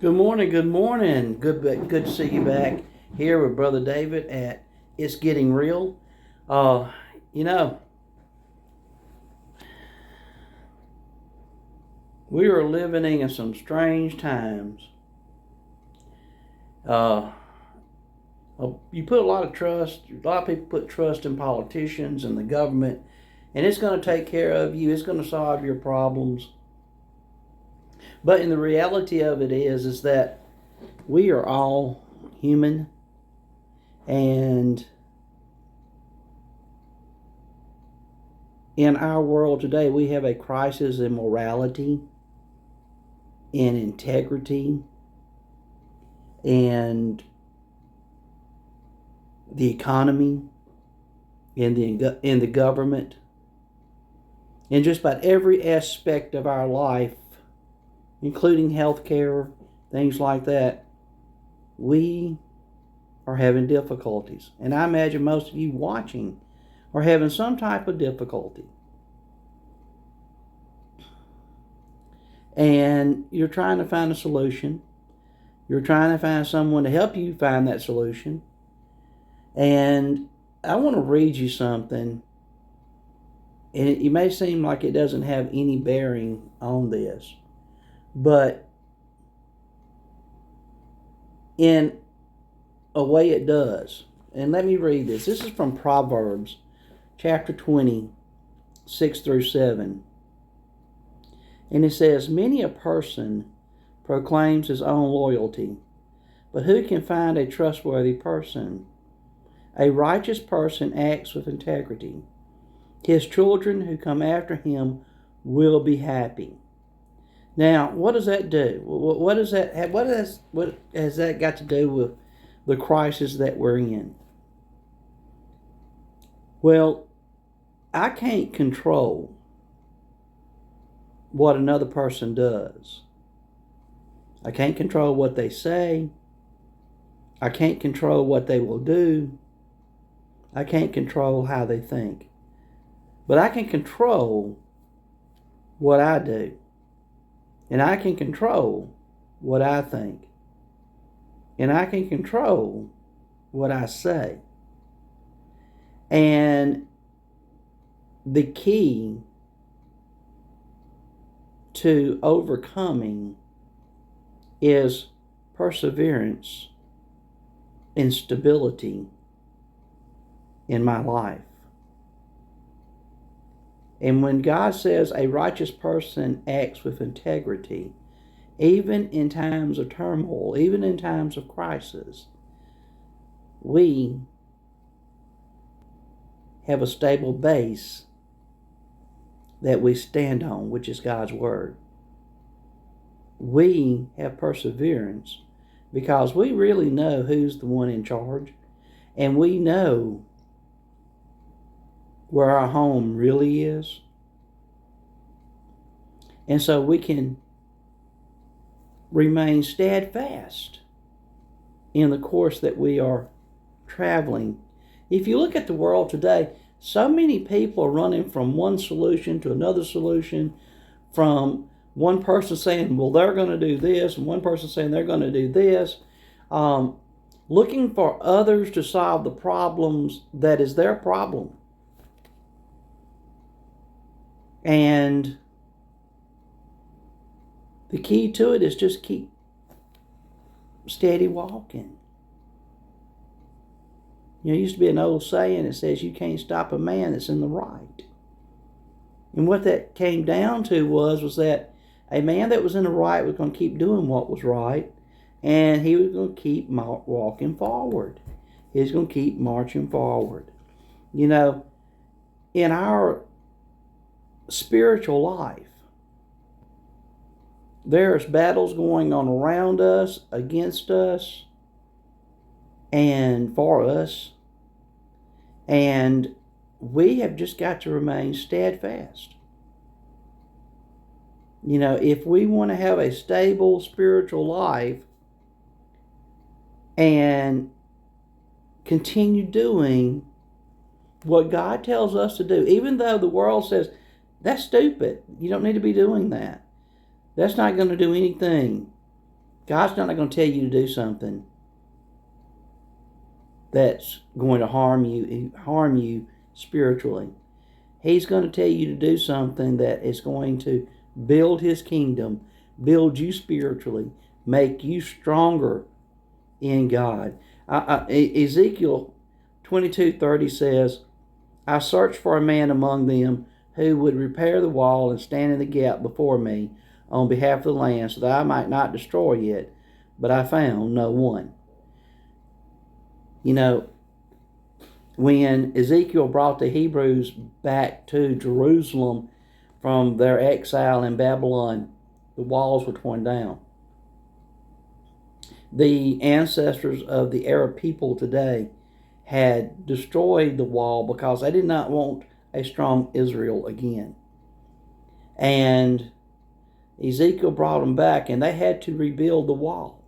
Good morning, good morning. Good to see you back here with Brother David at It's Getting Real. Uh, you know, we are living in some strange times. Uh, you put a lot of trust, a lot of people put trust in politicians and the government, and it's going to take care of you, it's going to solve your problems. But in the reality of it is that we are all human, and in our world today, we have a crisis in morality, in integrity, and the economy, in the government, in just about every aspect of our life, including healthcare, things like that. We are having difficulties, and I imagine most of you watching are having some type of difficulty. And you're trying to find a solution. You're trying to find someone to help you find that solution. And I want to read you something. And it may seem like it doesn't have any bearing on this, but in a way it does. And let me read this. This is from Proverbs chapter 20, 6 through 7. And it says, "Many a person proclaims his own loyalty, but who can find a trustworthy person? A righteous person acts with integrity. His children who come after him will be happy." Now, what does that do? What does that? What has that got to do with the crisis that we're in? Well, I can't control what another person does. I can't control what they say. I can't control what they will do. I can't control how they think. But I can control what I do. And I can control what I think. And I can control what I say. And the key to overcoming is perseverance and stability in my life. And when God says a righteous person acts with integrity, even in times of turmoil, even in times of crisis, we have a stable base that we stand on, which is God's Word. We have perseverance because we really know who's the one in charge, and we know where our home really is. And so we can remain steadfast in the course that we are traveling. If you look at the world today, so many people are running from one solution to another solution, from one person saying, well, they're going to do this, and one person saying they're going to do this, looking for others to solve the problems that is their problem. And the key to it is just keep steady walking. You know, it used to be an old saying that says you can't stop a man that's in the right. And what that came down to was that a man that was in the right was going to keep doing what was right, and he was going to keep walking forward. He was going to keep marching forward. You know, in our spiritual life, there's battles going on around us, against us, and for us. And we have just got to remain steadfast. You know, if we want to have a stable spiritual life and continue doing what God tells us to do, even though the world says, that's stupid, you don't need to be doing that, that's not going to do anything. God's not going to tell you to do something that's going to harm you spiritually. He's going to tell you to do something that is going to build His kingdom, build you spiritually, make you stronger in God. Ezekiel 22:30 says, I searched for a man among them who would repair the wall and stand in the gap before me on behalf of the land, so that I might not destroy it, but I found no one. You know, when Ezekiel brought the Hebrews back to Jerusalem from their exile in Babylon, the walls were torn down. The ancestors of the Arab people today had destroyed the wall because they did not want a strong Israel again. And Ezekiel brought them back, and they had to rebuild the wall.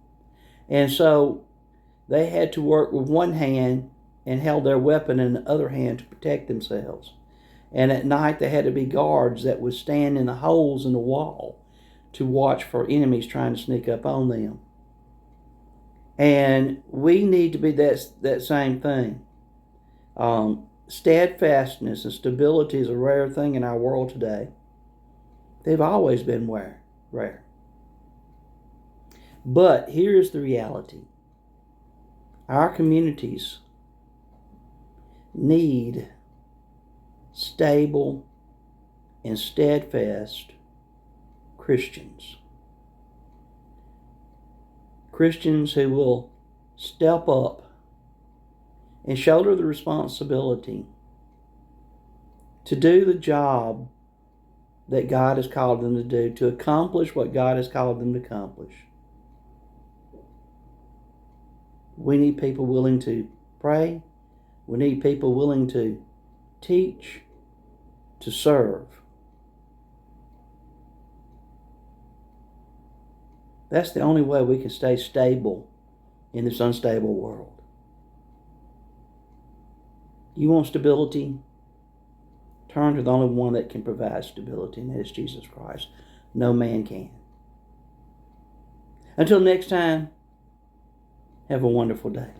And so they had to work with one hand and held their weapon in the other hand to protect themselves. And at night they had to be guards that would stand in the holes in the wall to watch for enemies trying to sneak up on them. And we need to be that same thing. Steadfastness and stability is a rare thing in our world today. They've always been rare. But here's the reality. Our communities need stable and steadfast Christians. Christians who will step up and shoulder the responsibility to do the job that God has called them to do, to accomplish what God has called them to accomplish. We need people willing to pray. We need people willing to teach, to serve. That's the only way we can stay stable in this unstable world. You want stability? Turn to the only one that can provide stability, and that is Jesus Christ. No man can. Until next time, have a wonderful day.